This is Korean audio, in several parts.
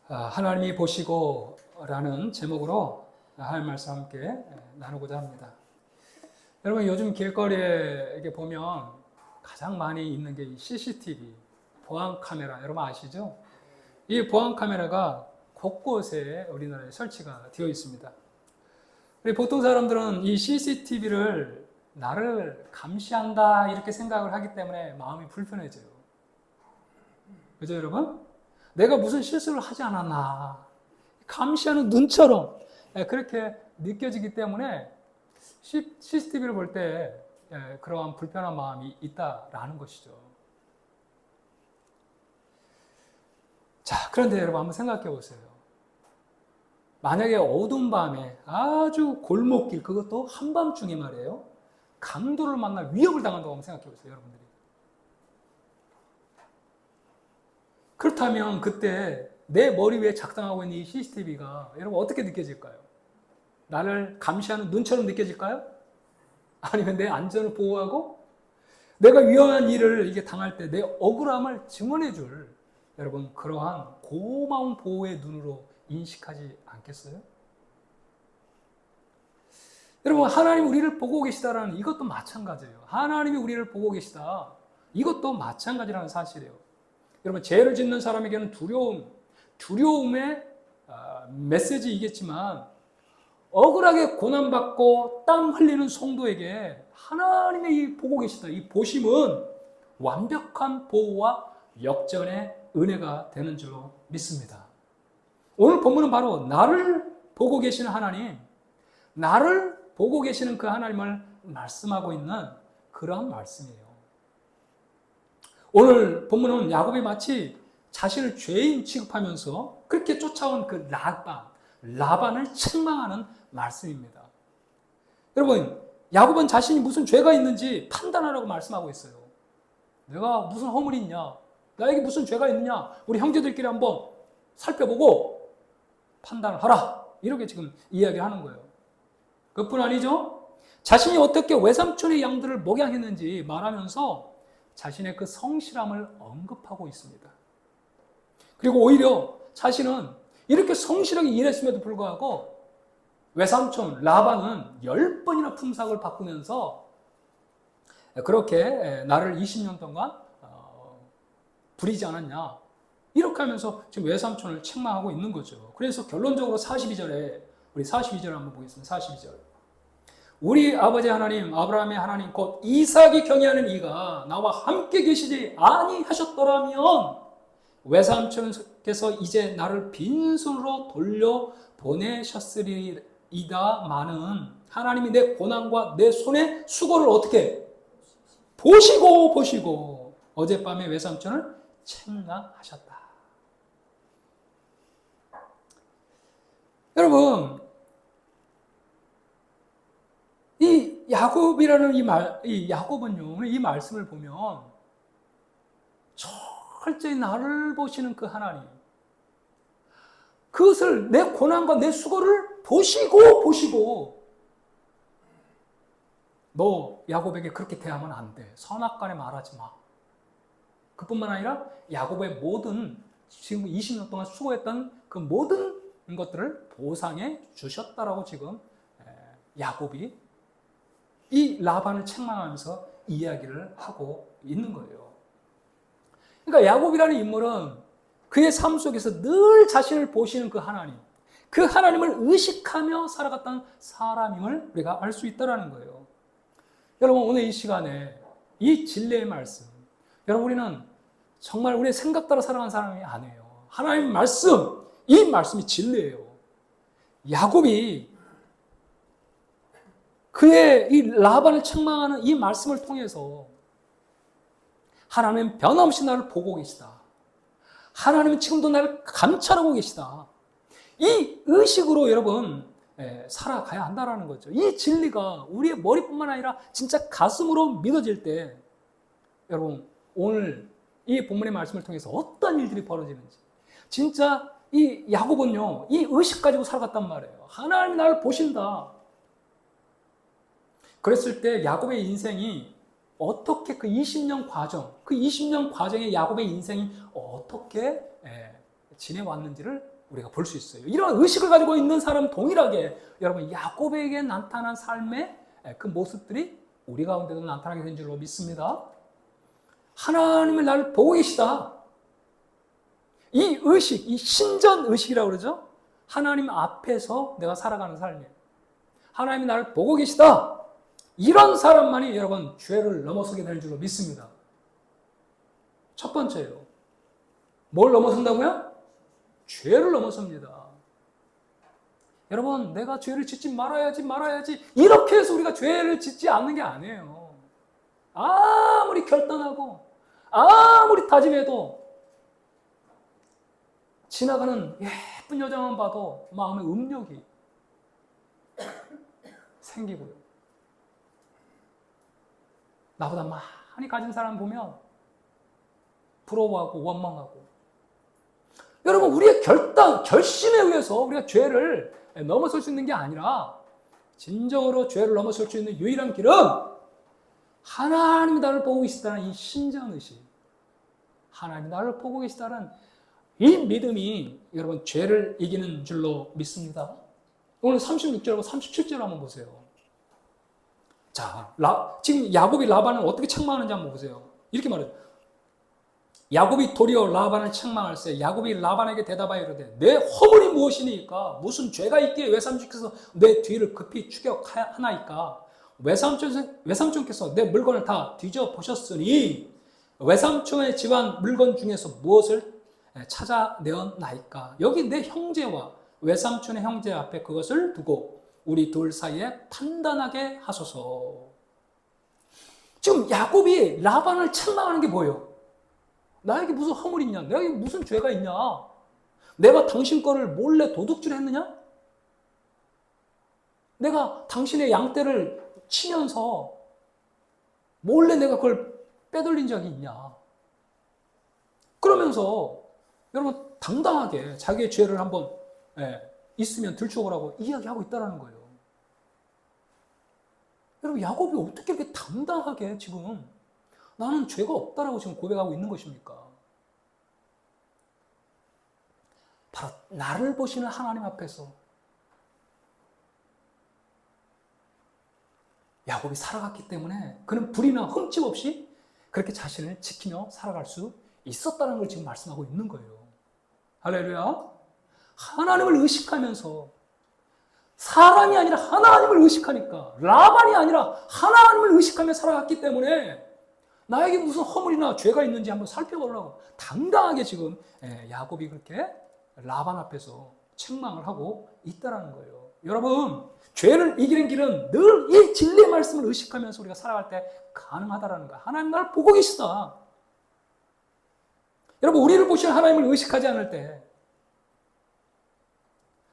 하나님이 보시고 라는 제목으로 할 말씀 함께 나누고자 합니다. 여러분, 요즘 길거리에 이렇게 보면 가장 많이 있는 게 CCTV, 보안 카메라, 여러분 아시죠? 이 보안 카메라가 곳곳에 우리나라에 설치가 되어 있습니다. 보통 사람들은 이 CCTV를 나를 감시한다 이렇게 생각을 하기 때문에 마음이 불편해져요. 그죠, 여러분? 내가 무슨 실수를 하지 않았나 감시하는 눈처럼 그렇게 느껴지기 때문에 CCTV를 볼 때 그러한 불편한 마음이 있다라는 것이죠. 자, 그런데 여러분 한번 생각해 보세요. 만약에 어두운 밤에 아주 골목길, 그것도 한밤중에 말이에요, 강도를 만날 위협을 당한다고 한번 생각해 보세요, 여러분들이. 그렇다면 그때 내 머리 위에 작동하고 있는 이 CCTV가 여러분 어떻게 느껴질까요? 나를 감시하는 눈처럼 느껴질까요? 아니면 내 안전을 보호하고 내가 위험한 일을 이게 당할 때 내 억울함을 증언해 줄 여러분 그러한 고마운 보호의 눈으로 인식하지 않겠어요? 여러분, 하나님 우리를 보고 계시다라는 이것도 마찬가지예요. 하나님이 우리를 보고 계시다, 이것도 마찬가지라는 사실이에요. 여러분, 죄를 짓는 사람에게는 두려움의 메시지이겠지만 억울하게 고난받고 땀 흘리는 성도에게 하나님의 이 보고 계시다, 이 보심은 완벽한 보호와 역전의 은혜가 되는 줄로 믿습니다. 오늘 본문은 바로 나를 보고 계시는 하나님, 나를 보고 계시는 그 하나님을 말씀하고 있는 그러한 말씀이에요. 오늘 본문은 야곱이 마치 자신을 죄인 취급하면서 그렇게 쫓아온 그 라반을 책망하는 말씀입니다. 여러분, 야곱은 자신이 무슨 죄가 있는지 판단하라고 말씀하고 있어요. 내가 무슨 허물이 있냐? 나에게 무슨 죄가 있느냐? 우리 형제들끼리 한번 살펴보고 판단을 하라. 이렇게 지금 이야기하는 거예요. 그뿐 아니죠? 자신이 어떻게 외삼촌의 양들을 목양했는지 말하면서 자신의 그 성실함을 언급하고 있습니다. 그리고 오히려 자신은 이렇게 성실하게 일했음에도 불구하고 외삼촌 라반은 10번이나 품삯을 바꾸면서 그렇게 나를 20년 동안 부리지 않았냐, 이렇게 하면서 지금 외삼촌을 책망하고 있는 거죠. 그래서 결론적으로 42절에 우리 42절 한번 보겠습니다. 42절. 우리 아버지 하나님, 아브라함의 하나님 곧 이삭이 경외하는 이가 나와 함께 계시지 아니하셨더라면 외삼촌께서 이제 나를 빈손으로 돌려 보내셨으리이다마는 하나님이 내 고난과 내 손의 수고를 어떻게 보시고 어젯밤에 외삼촌을 책망하셨다. 여러분, 이 야곱이라는 이 야곱은요, 이 말씀을 보면 철저히 나를 보시는 그 하나님, 그것을 내 고난과 내 수고를 보시고 너 야곱에게 그렇게 대하면 안 돼. 선악간에 말하지 마. 그뿐만 아니라 야곱의 모든 지금 20년 동안 수고했던 그 모든 것들을 보상해 주셨다라고 지금 야곱이 이 라반을 책망하면서 이야기를 하고 있는 거예요. 그러니까 야곱이라는 인물은 그의 삶 속에서 늘 자신을 보시는 그 하나님, 그 하나님을 의식하며 살아갔던 사람임을 우리가 알 수 있다는 거예요. 여러분, 오늘 이 시간에 이 진리의 말씀, 여러분, 우리는 정말 우리의 생각 따라 살아가는 사람이 아니에요. 하나님의 말씀, 이 말씀이 진리예요. 야곱이 그의 이 라반을 책망하는 이 말씀을 통해서 하나님은 변함없이 나를 보고 계시다, 하나님은 지금도 나를 감찰하고 계시다, 이 의식으로 여러분 살아가야 한다는 거죠. 이 진리가 우리의 머리뿐만 아니라 진짜 가슴으로 믿어질 때 여러분, 오늘 이 본문의 말씀을 통해서 어떤 일들이 벌어지는지, 진짜 이 야곱은요, 이 의식 가지고 살아갔단 말이에요. 하나님이 나를 보신다. 그랬을 때 야곱의 인생이 어떻게 그 20년 과정에 야곱의 인생이 어떻게 지내왔는지를 우리가 볼 수 있어요. 이런 의식을 가지고 있는 사람 동일하게 여러분 야곱에게 나타난 삶의 그 모습들이 우리 가운데도 나타나게 된 줄로 믿습니다. 하나님은 나를 보고 계시다. 이 의식, 이 신전 의식이라고 그러죠. 하나님 앞에서 내가 살아가는 삶이에요. 하나님이 나를 보고 계시다. 이런 사람만이 여러분 죄를 넘어서게 될 줄로 믿습니다. 첫 번째예요. 뭘 넘어선다고요? 죄를 넘어섭니다. 여러분, 내가 죄를 짓지 말아야지 이렇게 해서 우리가 죄를 짓지 않는 게 아니에요. 아무리 결단하고 아무리 다짐해도 지나가는 예쁜 여자만 봐도 마음에 음욕이 생기고요. 나보다 많이 가진 사람 보면 부러워하고 원망하고. 여러분, 우리의 결심에 의해서 우리가 죄를 넘어설 수 있는 게 아니라 진정으로 죄를 넘어설 수 있는 유일한 길은 하나님이 나를 보고 계시다는 이 신전의식, 하나님이 나를 보고 계시다는 이 믿음이 여러분 죄를 이기는 줄로 믿습니다. 오늘 36절하고 37절 한번 보세요. 자, 지금 야곱이 라반을 어떻게 책망하는지 한번 보세요. 이렇게 말해요. 야곱이 도리어 라반을 책망할세 야곱이 라반에게 대답하여 이르되 내 허물이 무엇이니까 무슨 죄가 있기에 외삼촌께서 내 뒤를 급히 추격하나이까 외삼촌께서 내 물건을 다 뒤져보셨으니 외삼촌의 집안 물건 중에서 무엇을 찾아내었나이까 여기 내 형제와 외삼촌의 형제 앞에 그것을 두고 우리 둘 사이에 판단하게 하소서. 지금 야곱이 라반을 책망하는 게 뭐예요? 나에게 무슨 허물이 있냐? 내게 무슨 죄가 있냐? 내가 당신 거를 몰래 도둑질했느냐? 내가 당신의 양떼를 치면서 몰래 내가 그걸 빼돌린 적이 있냐? 그러면서 여러분 당당하게 자기의 죄를 한번 있으면 들춰보라고 이야기하고 있다는 거예요. 여러분 야곱이 어떻게 이렇게 당당하게 지금 나는 죄가 없다라고 지금 고백하고 있는 것입니까? 바로 나를 보시는 하나님 앞에서 야곱이 살아갔기 때문에 그는 불의나 흠집 없이 그렇게 자신을 지키며 살아갈 수 있었다는 걸 지금 말씀하고 있는 거예요. 할렐루야. 하나님을 의식하면서 사람이 아니라 하나님을 의식하니까 라반이 아니라 하나님을 의식하며 살아갔기 때문에 나에게 무슨 허물이나 죄가 있는지 한번 살펴보려고 당당하게 지금 야곱이 그렇게 라반 앞에서 책망을 하고 있다는 거예요. 여러분, 죄를 이기는 길은 늘 이 진리의 말씀을 의식하면서 우리가 살아갈 때 가능하다는 거야. 하나님 나를 보고 계시다. 여러분, 우리를 보시는 하나님을 의식하지 않을 때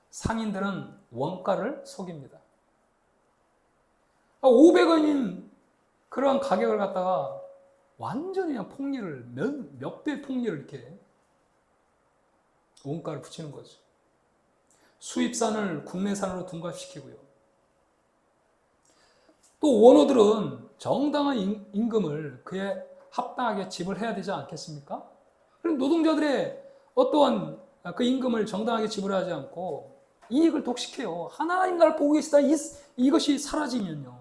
상인들은 원가를 속입니다. 500원인 그러한 가격을 갖다가 완전히 그냥 폭리를, 몇 배 폭리를 이렇게 원가를 붙이는 거죠. 수입산을 국내산으로 둔갑시키고요. 또 원어들은 정당한 임금을 그에 합당하게 지불해야 되지 않겠습니까? 그럼 노동자들의 어떠한 그 임금을 정당하게 지불하지 않고 이익을 독식해요. 하나님 나를 보고 계시다. 이것이 사라지면요.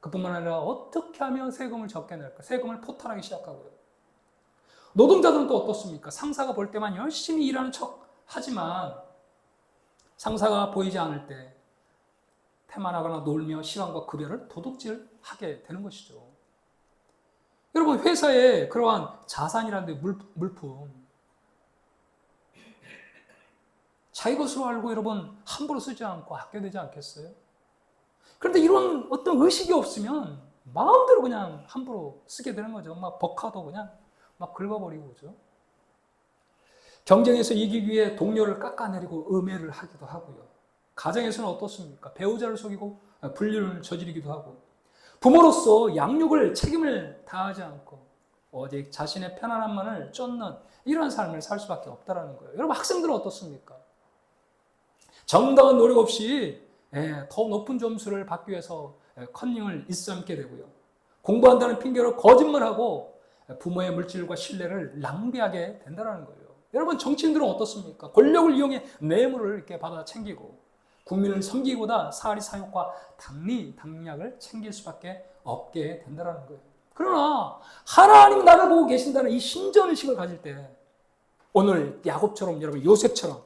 그뿐만 아니라 어떻게 하면 세금을 적게 낼까? 세금을 포탈하기 시작하고요. 노동자들은 또 어떻습니까? 상사가 볼 때만 열심히 일하는 척 하지만 상사가 보이지 않을 때 태만하거나 놀며 시간과 급여를 도둑질하게 되는 것이죠. 여러분, 회사에 그러한 자산이라는 물품 자기 것으로 알고 여러분 함부로 쓰지 않고 아껴야 되지 않겠어요? 그런데 이런 어떤 의식이 없으면 마음대로 그냥 함부로 쓰게 되는 거죠. 막 버카도 그냥 막 긁어버리고 그죠. 경쟁에서 이기기 위해 동료를 깎아내리고 음해를 하기도 하고요. 가정에서는 어떻습니까? 배우자를 속이고 불륜을 저지르기도 하고 부모로서 양육을 책임을 다하지 않고 오직 자신의 편안함만을 쫓는 이런 삶을 살 수밖에 없다는 거예요. 여러분, 학생들은 어떻습니까? 정당한 노력 없이 더 높은 점수를 받기 위해서 컨닝을 일삼게 되고요. 공부한다는 핑계로 거짓말하고 부모의 물질과 신뢰를 낭비하게 된다는 거예요. 여러분 정치인들은 어떻습니까? 권력을 이용해 뇌물을 이렇게 받아 챙기고 국민을 섬기기보다 사리 사욕과 당리당략을 챙길 수밖에 없게 된다는 거예요. 그러나 하나님 나를 보고 계신다는 이 신전의식을 가질 때 오늘 야곱처럼 여러분 요셉처럼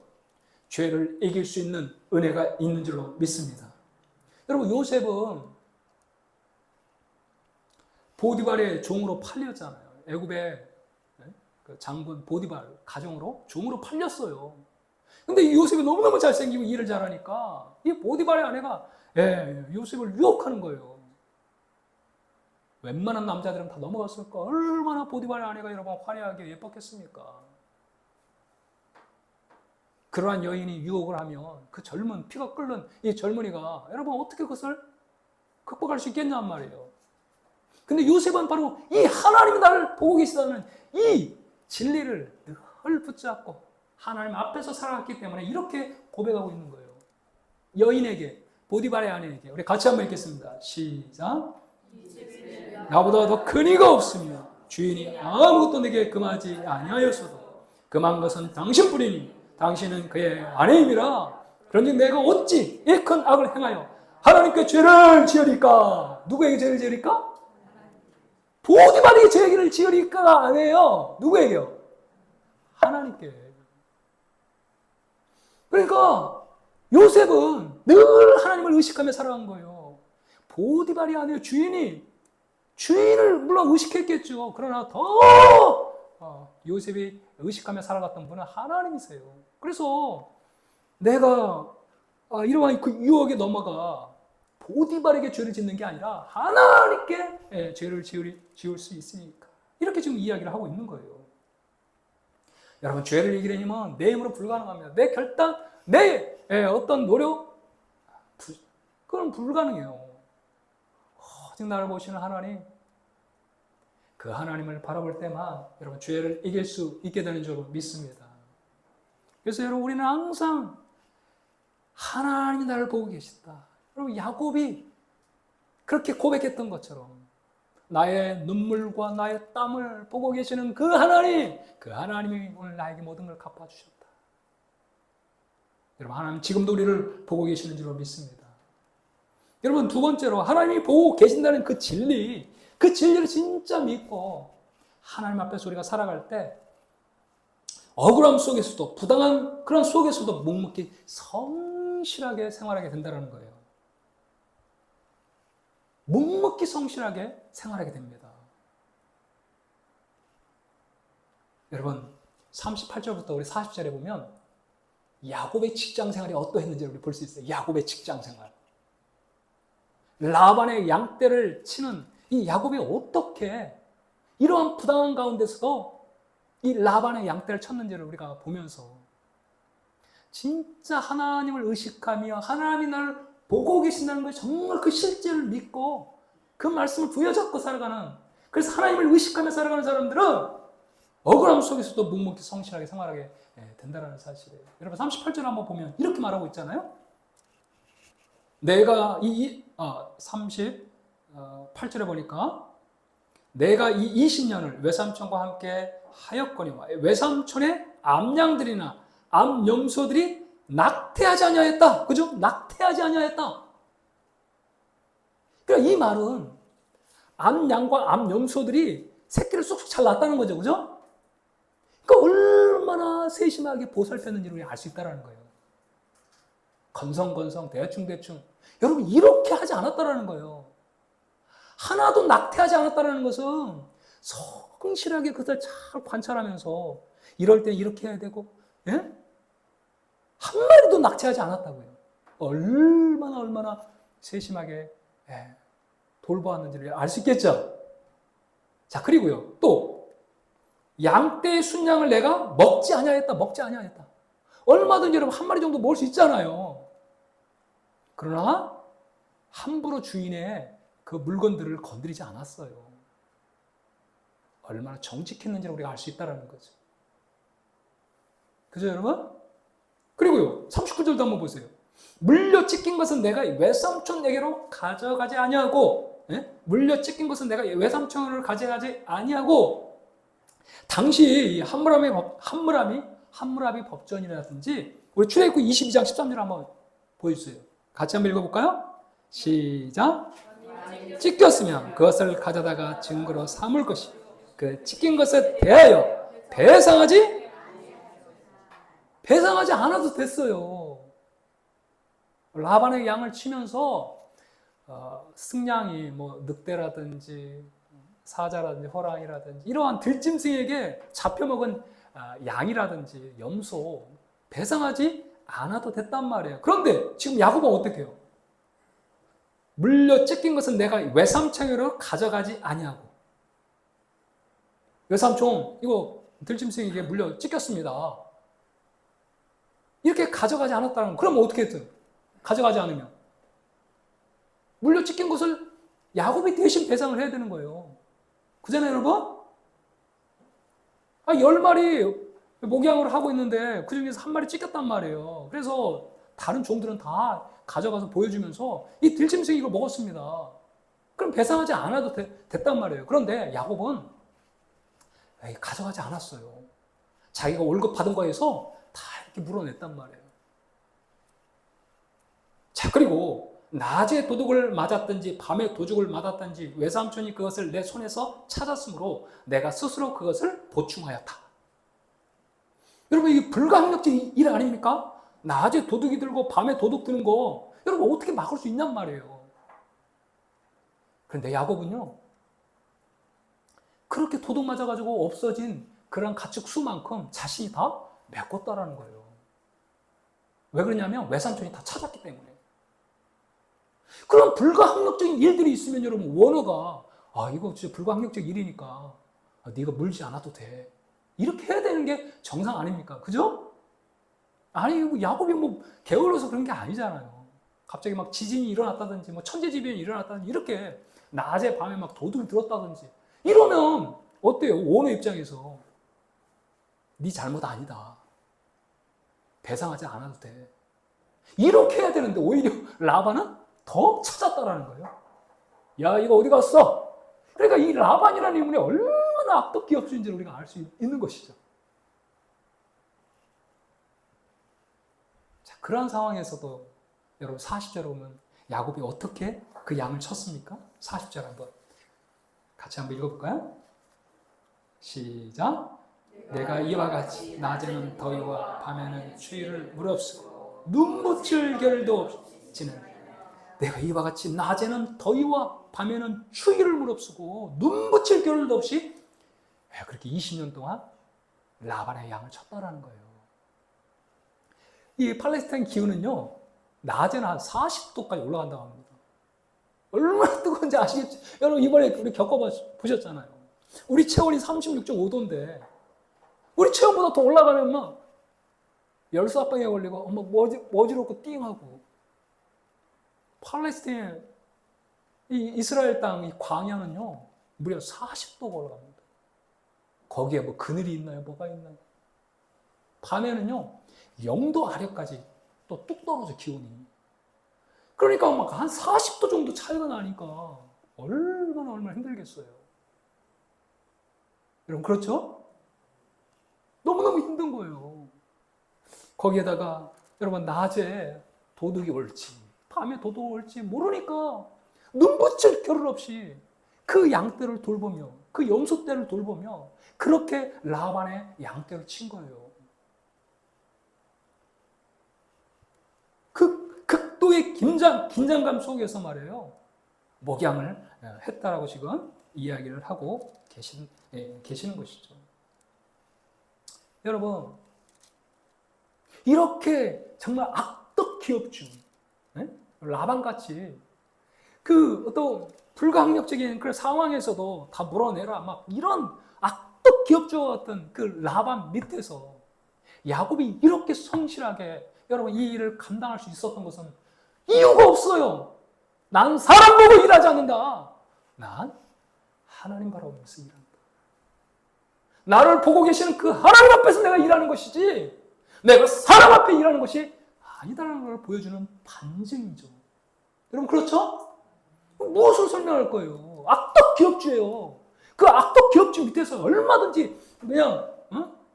죄를 이길 수 있는 은혜가 있는 줄로 믿습니다. 여러분 요셉은 보디발의 종으로 팔렸잖아요. 애굽의 그 장군 보디발 가정으로 종으로 팔렸어요. 근데 이 요셉이 너무너무 잘생기고 일을 잘하니까 이 보디발의 아내가 요셉을 유혹하는 거예요. 웬만한 남자들은 다 넘어갔을까? 얼마나 보디발의 아내가 여러분 화려하게 예뻤겠습니까? 그러한 여인이 유혹을 하면 그 젊은 피가 끓는 이 젊은이가 여러분 어떻게 그것을 극복할 수 있겠냔 말이에요. 근데 요셉은 바로 이 하나님이 나를 보고 계시다는 이 진리를 늘 붙잡고 하나님 앞에서 살아갔기 때문에 이렇게 고백하고 있는 거예요. 여인에게, 보디발의 아내에게. 우리 같이 한번 읽겠습니다. 시작. 나보다 더 큰 이가 없으며 주인이 아무것도 내게 금하지 아니하였어도 금한 것은 당신뿐이니 당신은 그의 아내임이라. 그런지 내가 어찌 이 큰 악을 행하여 하나님께 죄를 지으리까? 누구에게 죄를 지으리까? 보디발에게 죄를 지으리까가 아니에요. 누구에게요? 하나님께. 그러니까 요셉은 늘 하나님을 의식하며 살아간 거예요. 보디발이 아니에요. 주인을 물론 의식했겠죠. 그러나 더 요셉이 의식하며 살아갔던 분은 하나님이세요. 그래서 내가 이러한 그 유혹에 넘어가 보디발에게 죄를 짓는 게 아니라 하나님께 죄를 지을 수 있으니까 이렇게 지금 이야기를 하고 있는 거예요. 여러분 죄를 이기려면 내 힘으로 불가능합니다. 내 결단, 내 어떤 노력 그건 불가능해요. 오직 나를 보시는 하나님, 그 하나님을 바라볼 때만 여러분 죄를 이길 수 있게 되는 줄 믿습니다. 그래서 여러분 우리는 항상 하나님이 나를 보고 계시다. 여러분 야곱이 그렇게 고백했던 것처럼 나의 눈물과 나의 땀을 보고 계시는 그 하나님이 오늘 나에게 모든 걸 갚아주셨다. 여러분 하나님 지금도 우리를 보고 계시는 줄 믿습니다. 여러분 두 번째로 하나님이 보고 계신다는 그 진리를 진짜 믿고 하나님 앞에서 우리가 살아갈 때 억울함 속에서도 부당한 그런 속에서도 묵묵히 성실하게 생활하게 된다는 거예요. 묵묵히 성실하게 생활하게 됩니다. 여러분 38절부터 우리 40절에 보면 야곱의 직장 생활이 어떠했는지 우리 볼 수 있어요. 야곱의 직장 생활. 라반의 양떼를 치는 이 야곱이 어떻게 이러한 부당한 가운데서도 이 라반의 양떼를 쳤는지를 우리가 보면서 진짜 하나님을 의식하며 하나님이 나를 보고 계신다는 걸 정말 그 실제를 믿고 그 말씀을 부여잡고 살아가는, 그래서 하나님을 의식하며 살아가는 사람들은 억울함 속에서도 묵묵히 성실하게 생활하게 된다는 사실이에요. 여러분 38절 한번 보면 이렇게 말하고 있잖아요. 내가 38절에 보니까 내가 이 20년을 외삼촌과 함께 하였거니와 외삼촌의 암양들이나 암염소들이 낙태하지 아니하였다. 그죠? 낙태하지 아니하였다. 그러니까 이 말은 암양과 암염소들이 새끼를 쑥쑥 잘 낳았다는 거죠. 그죠? 그러니까 얼마나 세심하게 보살폈는지를 우리 알 수 있다는 거예요. 건성건성 대충대충. 여러분 이렇게 하지 않았다는 거예요. 하나도 낙태하지 않았다는 것은 성실하게 그것을 잘 관찰하면서 이럴 때 이렇게 해야 되고, 예? 한 마리도 낙태하지 않았다고요. 얼마나 세심하게 돌보았는지를 알 수 있겠죠. 자, 그리고요 또 양떼의 순양을 내가 먹지 아니하였다. 얼마든지 여러분 한 마리 정도 먹을 수 있잖아요. 그러나 함부로 주인의 그 물건들을 건드리지 않았어요. 얼마나 정직했는지를 우리가 알 수 있다는 거죠. 그죠 여러분? 그리고요 39절도 한번 보세요. 물려 찢긴 것은 내가 외삼촌에게로 가져가지 아니하고, 물려 찢긴 것은 내가 외삼촌을 가져가지 아니하고 당시 함무라비 법전이라든지 우리 출애굽기 22장 13절 한번 보여주세요. 같이 한번 읽어볼까요? 시작. 찢겼으면 그것을 가져다가 증거로 삼을 것이 그 찢긴 것에 대하여 배상하지 않아도 됐어요. 라반의 양을 치면서 승냥이 뭐 늑대라든지 사자라든지 호랑이라든지 이러한 들짐승에게 잡혀먹은 양이라든지 염소 배상하지 않아도 됐단 말이에요. 그런데 지금 야곱은 어떻게 해요? 물려 찢긴 것은 내가 외삼촌으로 가져가지 아니하고, 외삼촌 이거 들짐승에게 물려 찢겼습니다. 이렇게 가져가지 않았다는 거. 그럼 어떻게 했든 가져가지 않으면 물려 찢긴 것을 야곱이 대신 배상을 해야 되는 거예요. 그잖아요, 여러분? 10마리 목양을 하고 있는데 그 중에서 한 마리 찢겼단 말이에요. 그래서 다른 종들은 다 가져가서 보여주면서 이 들짐승이 이걸 먹었습니다. 그럼 배상하지 않아도 됐단 말이에요. 그런데 야곱은 가져가지 않았어요. 자기가 월급 받은 거에서 다 이렇게 물어냈단 말이에요. 자, 그리고 낮에 도둑을 맞았든지 밤에 도둑을 맞았든지 외삼촌이 그것을 내 손에서 찾았으므로 내가 스스로 그것을 보충하였다. 여러분, 이게 불가항력적 일 아닙니까? 낮에 도둑이 들고 밤에 도둑 드는 거 여러분 어떻게 막을 수 있냔 말이에요. 그런데 야곱은요, 그렇게 도둑 맞아가지고 없어진 그런 가축 수만큼 자신이 다 메꿨다라는 거예요. 왜 그러냐면 외삼촌이 다 찾았기 때문에. 그런 불가항력적인 일들이 있으면 여러분 원어가 이거 진짜 불가항력적 일이니까 네가 물지 않아도 돼. 이렇게 해야 되는 게 정상 아닙니까? 그죠? 아니, 야곱이 게을러서 그런 게 아니잖아요. 갑자기 막 지진이 일어났다든지, 천재지변이 일어났다든지, 이렇게 낮에 밤에 막 도둑이 들었다든지, 이러면 어때요? 원어 입장에서. 네 잘못 아니다. 배상하지 않아도 돼. 이렇게 해야 되는데, 오히려 라반은 더 찾았다라는 거예요. 야, 이거 어디 갔어? 그러니까 이 라반이라는 인물이 얼마나 악덕 기업주인지를 우리가 알 수 있는 것이죠. 자, 그런 상황에서도 여러분 40절 보면 야곱이 어떻게 그 양을 쳤습니까? 40절 한번 같이 한번 읽어볼까요? 시작. 내가 이와 같이 낮에는 더위와 밤에는 추위를 무릅쓰고 눈붙일 겨를도 없지는 내가 이와 같이 낮에는 더위와 밤에는 추위를 무릅쓰고 눈붙일 겨를도 없이 그렇게 20년 동안 라반의 양을 쳤다라는 거예요. 이 팔레스타인 기후는요, 낮에는 한 40도까지 올라간다고 합니다. 얼마나 뜨거운지 아시겠죠? 여러분, 이번에 우리 겪어보셨잖아요. 우리 체온이 36.5도인데, 우리 체온보다 더 올라가면 막 열사병에 걸리고, 막 어지럽고 띵하고. 팔레스타인, 이 이스라엘 땅, 이 광야는요, 무려 40도가 올라갑니다. 거기에 뭐 그늘이 있나요? 뭐가 있나요? 밤에는요, 0도 아래까지 또 뚝 떨어져, 기온이. 그러니까 막 한 40도 정도 차이가 나니까 얼마나 힘들겠어요. 여러분, 그렇죠? 너무너무 힘든 거예요. 거기에다가 여러분, 낮에 도둑이 올지 밤에 도둑이 올지 모르니까 눈붙일 겨를 없이 그 양떼를 돌보며 그 염소떼를 돌보며 그렇게 라반의 양떼를 친 거예요. 그 극도의 긴장감 속에서 말이에요, 목양을 했다라고 지금 이야기를 하고 계시는 것이죠. 여러분, 이렇게 정말 악덕 기업주, 라반같이 그 어떤 불가항력적인 그런 상황에서도 다 물어내라, 막 이런 악덕 기업주와 같은 그 라반 밑에서 야곱이 이렇게 성실하게 여러분 이 일을 감당할 수 있었던 것은 이유가 없어요. 난 사람 보고 일하지 않는다. 난 하나님 바라보면서 일한다. 나를 보고 계시는 그 하나님 앞에서 내가 일하는 것이지 내가 사람 앞에 일하는 것이 아니다라는 걸 보여주는 반증이죠. 여러분, 그렇죠? 무엇을 설명할 거예요? 악덕 기업주예요. 그 악덕 기업주 밑에서 얼마든지 그냥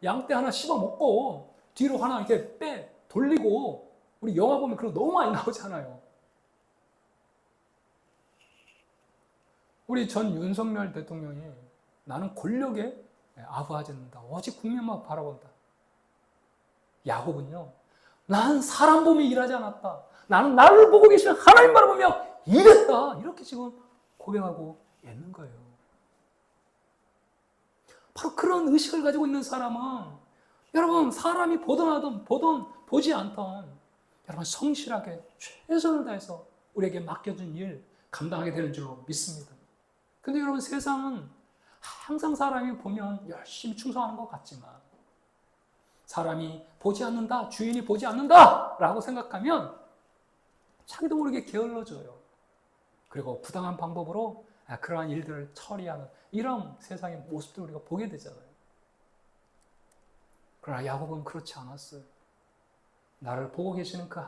양떼 하나 씹어 먹고 뒤로 하나 이렇게 돌리고, 우리 영화 보면 그런 거 너무 많이 나오잖아요. 우리 전 윤석열 대통령이 나는 권력에 아부하지 않는다. 오직 국민만 바라본다. 야곱은요, 난 사람 보며 일하지 않았다. 나는 나를 보고 계시는 하나님 바라보며 일했다. 이렇게 지금 고백하고 있는 거예요. 바로 그런 의식을 가지고 있는 사람은, 여러분, 사람이 보든 하든 보지 않던, 여러분 성실하게 최선을 다해서 우리에게 맡겨준 일 감당하게 되는 줄로 믿습니다. 근데 여러분, 세상은 항상 사람이 보면 열심히 충성하는 것 같지만, 사람이 보지 않는다, 주인이 보지 않는다 라고 생각하면 자기도 모르게 게을러져요. 그리고 부당한 방법으로 그러한 일들을 처리하는 이런 세상의 모습들 우리가 보게 되잖아요. 그러나 야곱은 그렇지 않았어요. 나를 보고 계시는 그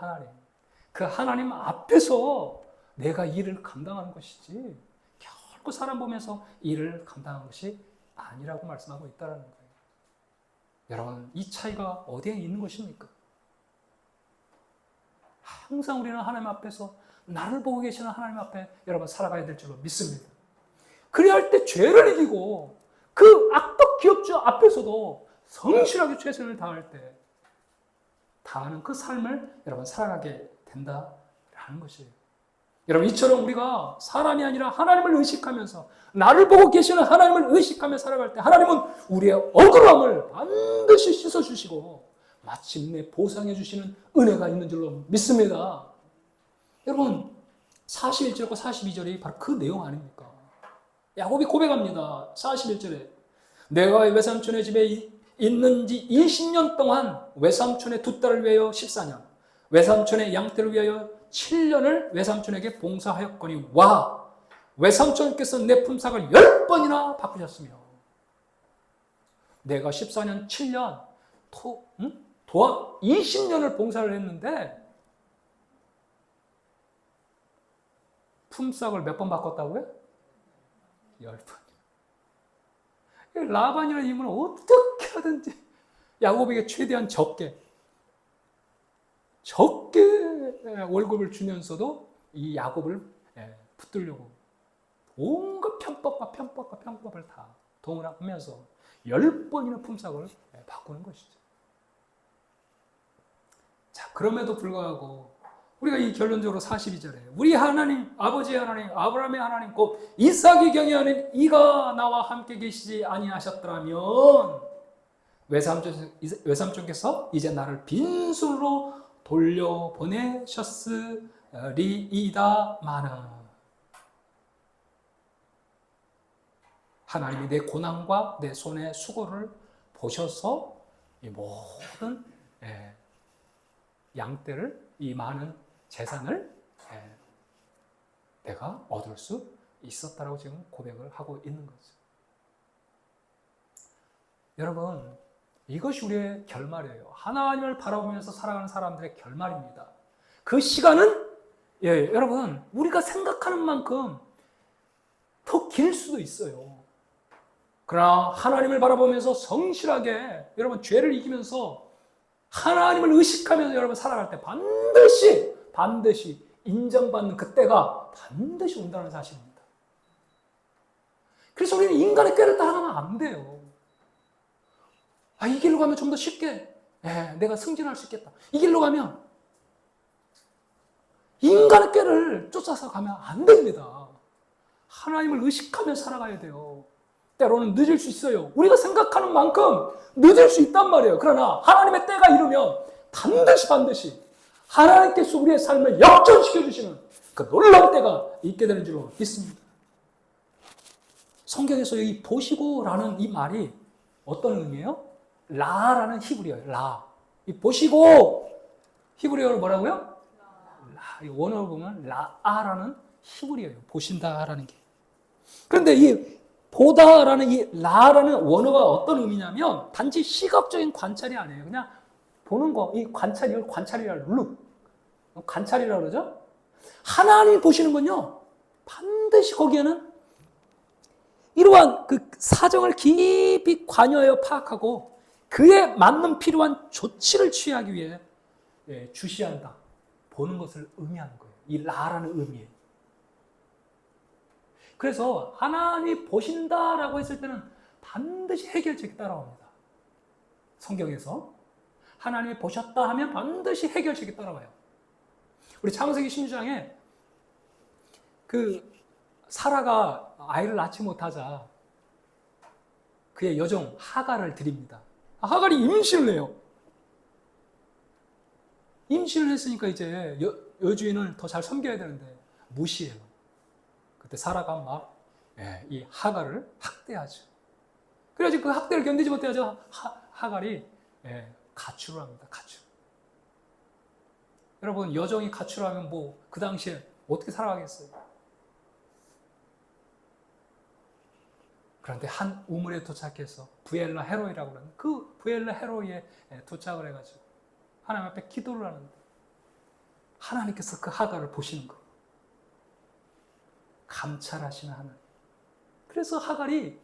하나님 앞에서 내가 일을 감당하는 것이지, 결코 사람 보면서 일을 감당하는 것이 아니라고 말씀하고 있다는 거예요. 여러분, 이 차이가 어디에 있는 것입니까? 항상 우리는 하나님 앞에서, 나를 보고 계시는 하나님 앞에 여러분 살아가야 될 줄로 믿습니다. 그래야 할 때 죄를 이기고 그 악덕 기업주 앞에서도 성실하게 최선을 다할 때 다하는 그 삶을 여러분 살아가게 된다라는 것이에요. 여러분, 이처럼 우리가 사람이 아니라 하나님을 의식하면서, 나를 보고 계시는 하나님을 의식하며 살아갈 때 하나님은 우리의 억울함을 반드시 씻어주시고 마침내 보상해 주시는 은혜가 있는 줄로 믿습니다. 여러분, 41절과 42절이 바로 그 내용 아닙니까? 야곱이 고백합니다. 41절에 내가 외삼촌의 집에 있는 지 20년 동안 외삼촌의 두 딸을 위하여 14년, 외삼촌의 양떼를 위하여 7년을 외삼촌에게 봉사하였거니 와, 외삼촌께서 내 품삯을 10번이나 바꾸셨으며, 내가 14년, 7년, 도합 20년을 봉사를 했는데 품삯을 몇 번 바꿨다고요? 10번. 라반이라는 인물은 어떻게 하든지 야곱에게 최대한 적게 월급을 주면서도 이 야곱을 붙들려고 온갖 편법을 다 동원하면서 10번이나 품삯을 바꾸는 것이죠. 자, 그럼에도 불구하고 우리가 이 결론적으로 42절에 우리 하나님, 아버지의 하나님, 아브라함의 하나님, 곧 이삭의 경의 하나님, 이가 나와 함께 계시지 아니하셨더라면 외삼촌께서 이제 나를 빈손으로 돌려보내셨으리이다마는, 하나님이 내 고난과 내 손의 수고를 보셔서 이 모든 양떼를, 이 많은 재산을 내가 얻을 수 있었다라고 지금 고백을 하고 있는 거죠. 여러분, 이것이 우리의 결말이에요. 하나님을 바라보면서 살아가는 사람들의 결말입니다. 그 시간은 여러분, 우리가 생각하는 만큼 더 길 수도 있어요. 그러나 하나님을 바라보면서 성실하게 여러분 죄를 이기면서 하나님을 의식하면서 여러분 살아갈 때 반드시 인정받는 그때가 반드시 온다는 사실입니다. 그래서 우리는 인간의 꾀를 따라가면 안 돼요. 이 길로 가면 좀 더 쉽게 내가 승진할 수 있겠다. 이 길로 가면, 인간의 꾀를 쫓아서 가면 안 됩니다. 하나님을 의식하며 살아가야 돼요. 때로는 늦을 수 있어요. 우리가 생각하는 만큼 늦을 수 있단 말이에요. 그러나 하나님의 때가 이르면 반드시 하나님께서 우리의 삶을 역전시켜 주시는 그 놀라운 때가 있게 되는 줄로 믿습니다. 성경에서 여기 보시고라는 이 말이 어떤 의미예요? 라라는 히브리어예요. 라. 이 보시고 히브리어로 뭐라고요? 라. 이 원어로 보면 라아라는 히브리어예요. 보신다라는 게. 그런데 이 보다라는 이 라라는 원어가 어떤 의미냐면 단지 시각적인 관찰이 아니에요. 그냥 보는 거, 이 관찰, 이걸 관찰이라 룩. 관찰이라고 그러죠? 하나님 보시는 건요, 반드시 거기에는 이러한 그 사정을 깊이 관여하여 파악하고 그에 맞는 필요한 조치를 취하기 위해 주시한다, 보는 것을 의미하는 거예요. 이 라라는 의미예요. 그래서 하나님이 보신다라고 했을 때는 반드시 해결책이 따라옵니다. 성경에서 하나님이 보셨다 하면 반드시 해결책이 따라와요. 우리 창세기 16장에 그 사라가 아이를 낳지 못하자 그의 여종 하갈을 드립니다. 하갈이 임신을 해요. 임신을 했으니까 이제 여주인을 더 잘 섬겨야 되는데 무시해요. 그때 사라가 막 이 하갈을 학대하죠. 그래가지고 그 학대를 견디지 못해서 하갈이 가출을 합니다. 가출. 여러분, 여종이 가출하면 뭐 그 당시에 어떻게 살아가겠어요? 그런데 한 우물에 도착해서 부엘라 헤로이라고 하는 그 부엘라 헤로이에 도착을 해가지고 하나님 앞에 기도를 하는데 하나님께서 그 하갈을 보시는 거. 감찰하시는 하나님. 그래서 하갈이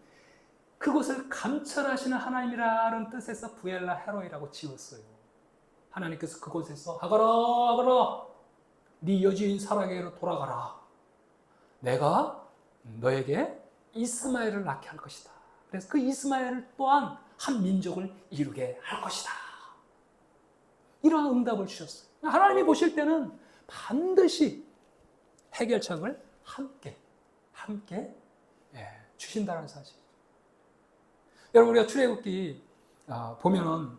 그곳을 감찰하시는 하나님이라는 뜻에서 부엘라 헤로이라고 지었어요. 하나님께서 그곳에서 하갈아 네 여주인 사라에게로 돌아가라. 내가 너에게 이스마엘을 낳게 할 것이다. 그래서 그 이스마엘 또한 한 민족을 이루게 할 것이다. 이러한 응답을 주셨어요. 하나님이 보실 때는 반드시 해결책을 함께 주신다는 사실. 여러분, 우리가 출애굽기 보면은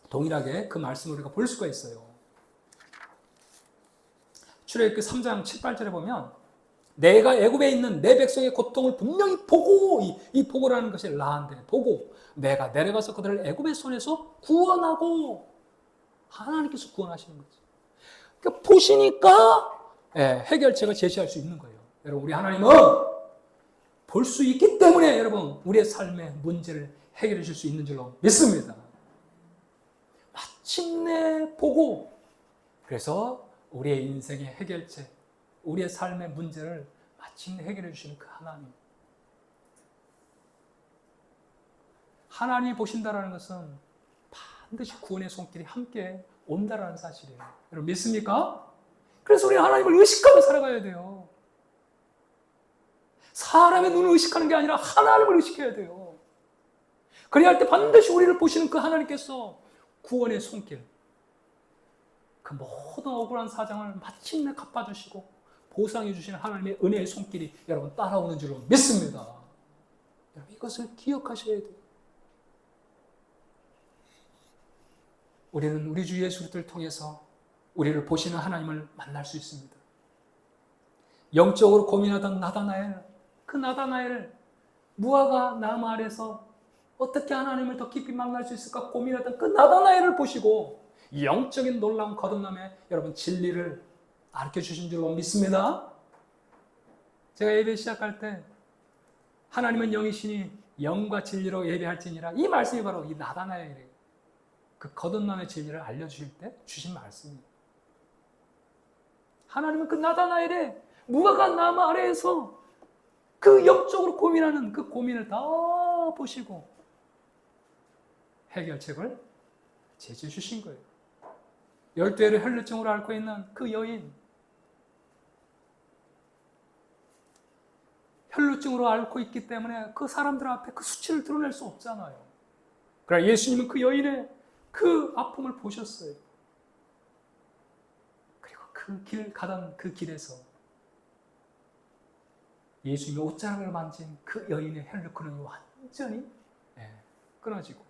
동일하게 그 말씀을 우리가 볼 수가 있어요. 출애굽기 3장 7, 8절에 보면 내가 애굽에 있는 내 백성의 고통을 분명히 보고, 이 보고라는 것이 라한데 보고 내가 내려가서 그들을 애굽의 손에서 구원하고, 하나님께서 구원하시는 거죠. 그러니까 보시니까 해결책을 제시할 수 있는 거예요. 여러분, 우리 하나님은 볼 수 있기 때문에 여러분 우리의 삶의 문제를 해결해 줄 수 있는 줄로 믿습니다. 마침내 보고, 그래서 우리의 인생의 해결책, 우리의 삶의 문제를 마침내 해결해 주시는 그 하나님. 하나님이 보신다라는 것은 반드시 구원의 손길이 함께 온다라는 사실이에요. 여러분 믿습니까? 그래서 우리는 하나님을 의식하며 살아가야 돼요. 사람의 눈을 의식하는 게 아니라 하나님을 의식해야 돼요. 그래야 할 때 반드시 우리를 보시는 그 하나님께서 구원의 손길, 그 모든 억울한 사정을 마침내 갚아주시고 보상해 주시는 하나님의 은혜의 손길이 여러분 따라오는 줄로 믿습니다. 여러분 이것을 기억하셔야 돼요. 우리는 우리 주 예수 그리스도를 통해서 우리를 보시는 하나님을 만날 수 있습니다. 영적으로 고민하던 나다나엘, 그 나다나엘, 무화과 나무 아래서 어떻게 하나님을 더 깊이 만날 수 있을까 고민하던 그 나다나엘을 보시고 영적인 놀라운 거듭남에 여러분 진리를 가르쳐주신 줄로 믿습니다. 제가 예배 시작할 때 하나님은 영이시니 영과 진리로 예배할지니라, 이 말씀이 바로 이 나다나엘의 그 거듭남의 진리를 알려주실 때 주신 말씀입니다. 하나님은 그 나다나엘의 무화과 나무 아래에서 그 영적으로 고민하는 그 고민을 다 보시고 해결책을 제시해 주신 거예요. 12회를 혈루증으로 앓고 있는 그 여인, 혈루증으로 앓고 있기 때문에 그 사람들 앞에 그 수치를 드러낼 수 없잖아요. 그러나 예수님은 그 여인의 그 아픔을 보셨어요. 그리고 그 길 가던 그 길에서 예수님의 옷자락을 만진 그 여인의 혈루증이 완전히 끊어지고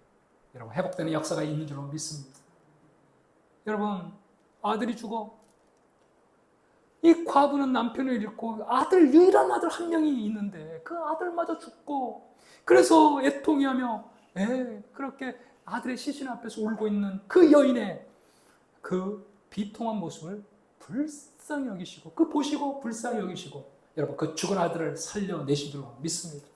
여러분 회복되는 역사가 있는 줄로 믿습니다. 여러분 아들이 죽어 이 과부는 남편을 잃고 유일한 아들 한 명이 있는데 그 아들마저 죽고, 그래서 애통해하며 그렇게 아들의 시신 앞에서 울고 있는 그 여인의 그 비통한 모습을 불쌍히 여기시고, 그 보시고 불쌍히 여기시고 여러분 그 죽은 아들을 살려내신 줄로 믿습니다.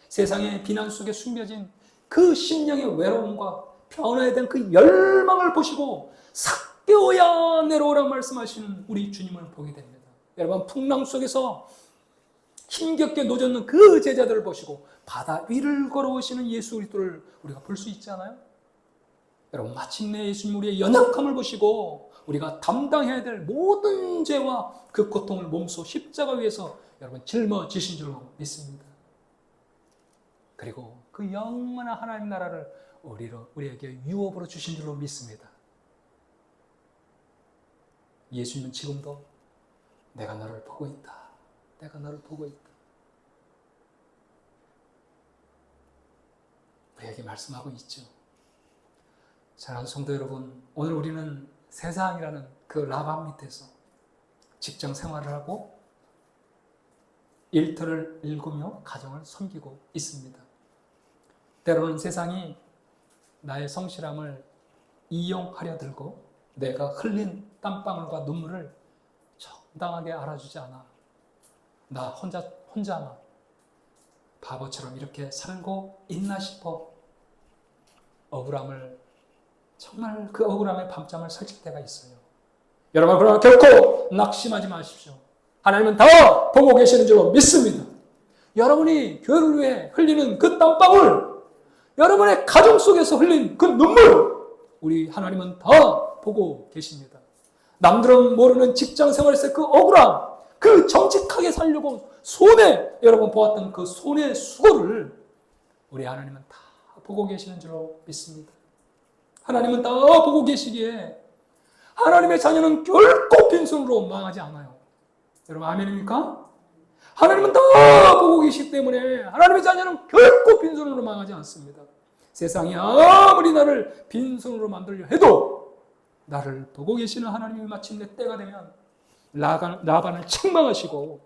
세상의 비난 속에 숨겨진 그 심령의 외로움과 변화에 대한 그 열망을 보시고 삭개오야 내려오라 말씀하시는 우리 주님을 보게 됩니다. 여러분 풍랑 속에서 힘겹게 노젓는 그 제자들을 보시고 바다 위를 걸어오시는 예수 그리스도를 우리가 볼 수 있지 않아요? 여러분, 마침내 예수님 우리의 연약함을 보시고 우리가 담당해야 될 모든 죄와 그 고통을 몸소 십자가 위에서 여러분 짊어지신 줄로 믿습니다. 그리고 그 영원한 하나님 나라를 우리에게 유업으로 주신 줄로 믿습니다. 예수님은 지금도 내가 너를 보고 있다. 내가 너를 보고 있다. 우리에게 말씀하고 있죠. 사랑하는 성도 여러분, 오늘 우리는 세상이라는 그 라반 밑에서 직장 생활을 하고 일터를 일구며 가정을 섬기고 있습니다. 때로는 세상이 나의 성실함을 이용하려 들고 내가 흘린 땀방울과 눈물을 정당하게 알아주지 않아. 나 혼자만 바보처럼 이렇게 살고 있나 싶어 억울함을, 정말 그 억울함에 밤잠을 설칠 때가 있어요. 여러분, 그러나 결코 낙심하지 마십시오. 하나님은 다 보고 계시는 줄로 믿습니다. 여러분이 교회를 위해 흘리는 그 땀방울, 여러분의 가정 속에서 흘린 그 눈물, 우리 하나님은 다 보고 계십니다. 남들은 모르는 직장 생활에서 그 억울함, 그 정직하게 살려고 여러분 보았던 그 손의 수고를 우리 하나님은 다 보고 계시는 줄로 믿습니다. 하나님은 다 보고 계시기에 하나님의 자녀는 결코 빈손으로 망하지 않아요. 여러분, 아멘입니까? 하나님은 다 보고 계시기 때문에 하나님의 자녀는 결코 빈손으로 망하지 않습니다. 세상이 아무리 나를 빈손으로 만들려 해도 나를 보고 계시는 하나님이 마침내 때가 되면 라반을 책망하시고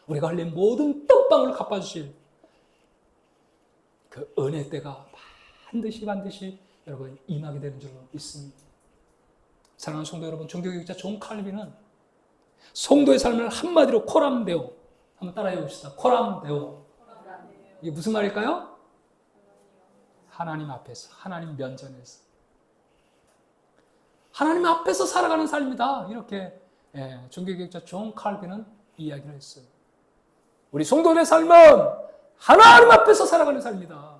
우리가 흘린 모든 땀방울을 갚아주실 그 은혜 때가 반드시 여러분 임하게 되는 줄로 믿습니다. 사랑하는 성도 여러분, 종교개혁자 존 칼빈은 성도의 삶을 한마디로 코람데오, 한번 따라해 봅시다. 코람데오. 이게 무슨 말일까요? 하나님 앞에서, 하나님 면전에서, 하나님 앞에서 살아가는 삶이다. 이렇게 종교개혁자 존 칼빈은 이야기를 했어요. 우리 성도의 삶은 하나님 앞에서 살아가는 삶이다.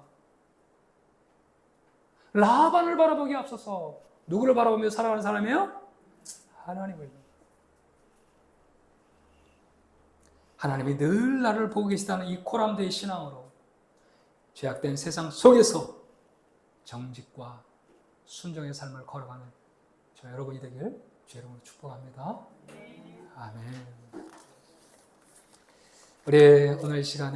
라반을 바라보기에 앞서서 누구를 바라보며 살아가는 사람이에요? 하나님을. 하나님이 늘 나를 보고 계시다는 이 코람데의 신앙으로 죄악된 세상 속에서 정직과 순종의 삶을 걸어가는 저 여러분이 되길 주 이름으로 축복합니다. 아멘. 우리 오늘 이 시간에